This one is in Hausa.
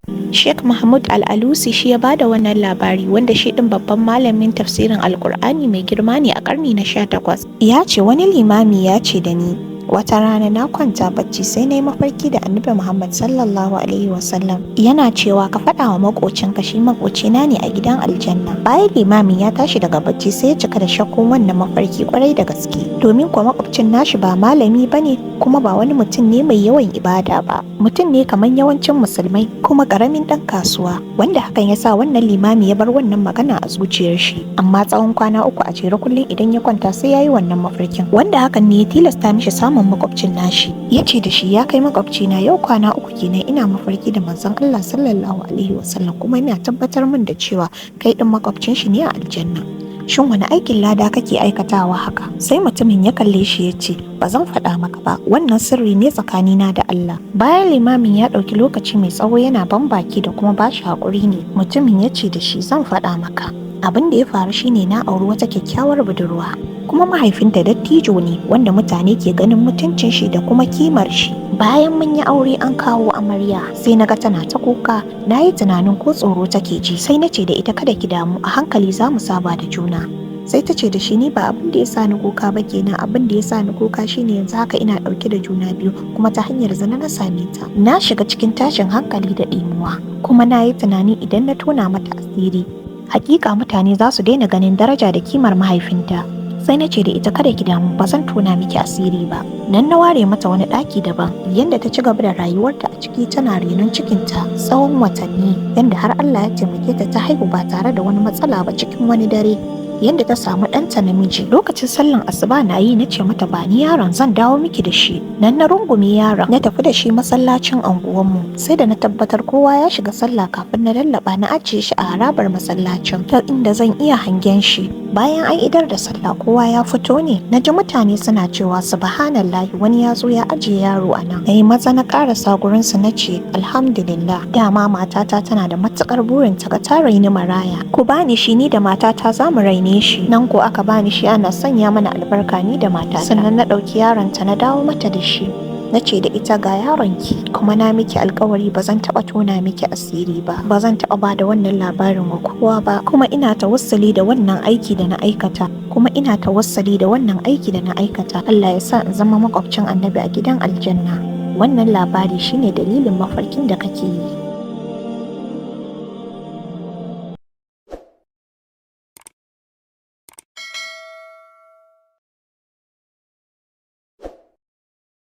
Sheikh Mahmud Al-Alusi shi ya bada wannan labari, wanda shi ɗin babban malamin tafsirin Alƙur'ani mai girma ne a ƙarni na 18. Ya ce wani limami ya ce da ni, wata rana na kwanta bacci sai na yi mafarki da Annabi Muhammad sallallahu alaihi wasallam yana cewa ka faɗa wa maƙocinka shi maƙocina ne a gidan aljanna. Bayan limamin ya tashi daga bacci sai ya cika da shakkun wannan mafarki kwarai da gaske, domin kuwa maƙwabcin nashi ba malami bane kuma ba wani mutum ne mai yawan ibada ba, mutum ne kamar yawancin musulmai kuma ƙaramin ɗan kasuwa, wanda hakan ya sa wannan limami ya bar wannan magana a zuciyar shi. Amma tsawon kwana 3 a jere kullum idan ya kwanta sai ya yi wannan mafarkin, wanda hakan ne ya tilasta mishi samun makwabcin nashi. Ya ce da shi, ya kai makwabcina, yau kwana 3 kenan ina mafarki da manzon Allah sallallahu alaihi wasallam kuma ina tabbatar min da cewa kai ɗin makwabcin shi ne a aljanna. Shin wani aikin lada kake aikatawa haka? Sai mutumin ya kalle shi ya ce, ba zan faɗa maka ba, wannan sirri ne tsakanina da Allah. Bayan limamin ya ɗauki lokaci mai tsawo yana ban baki da kuma bashi haƙuri ne, mutumin ya ce da shi, zan faɗa maka. Abin da ya faru shine na auri wata kyakkyawar budurwa, kuma mahaifinta dattijo ne wanda mutane ke ganin mutuncin shi da kuma kimar shi. Bayan mun yi aure an kawo amarya, sai na ga tana ta kuka. Na yi tunanin ko tsoro take ji, sai na ce da ita kada ki damu, a hankali za mu saba da juna. Sai ta ce da shi, ni ba abin da ya sa ni kuka ba kenan, abin da ya sa ni kuka shine yanzu haka ina ɗauke da juna biyu kuma ta hanyar zina na same ta. Na shiga cikin tashin hankali da ɗimuwa, kuma na yi tunani idan na tona mata asiri, hakika mutane za su daina ganin daraja da kimar mahaifinta. Sai na ce da ita kada ki damu, ba zan tona miki asiri ba. Nan na ware mata wani ɗaki daban, yanda ta ci gaba da rayuwarta a ciki tana renon cikinta tsawon watanni, yanda har Allah ya taimake ta haihu ba tare da wani matsala ba cikin wani dare. Yanda ta samu ɗanta namiji. Lokacin sallan asuba na yi, na ce mata ba ni yaron, zan dawo miki da shi. Nan na rungume yaron na tafi da shi masallacin anguwanmu, sai da na tabbatar kowa ya shiga sallah kafin na lallaba na ajiye shi a harabar masallacin ta inda zan iya hangen shi. Bayan an idar da sallah kowa ya fito ne, na ji mutane suna cewa subhanallahi, wani ya zo ya ajiye yaro a nan. Na yi maza na ƙarasa gurinsu na ce alhamdulillah, dama matata tana da matuƙar burin ta ga ta raini maraya, ku bani shi, ni da matata za mu raine shi. Nan ko aka bani shi, ana sanya mana albarka ni da matata. Sannan na ɗauki yaronta na dawo mata da shi. Na ce da ita, ga yaronki, kuma na miki alkawari ba zan taɓa tona miki asiri ba, ba zan taɓa ba da wannan labarin wa kowa ba, kuma ina tawassali da wannan aiki da na aikata, Allah ya sa in zama makwabcin Annabi a gidan aljanna. Wannan labari shine dalilin mafarkin da kake yi.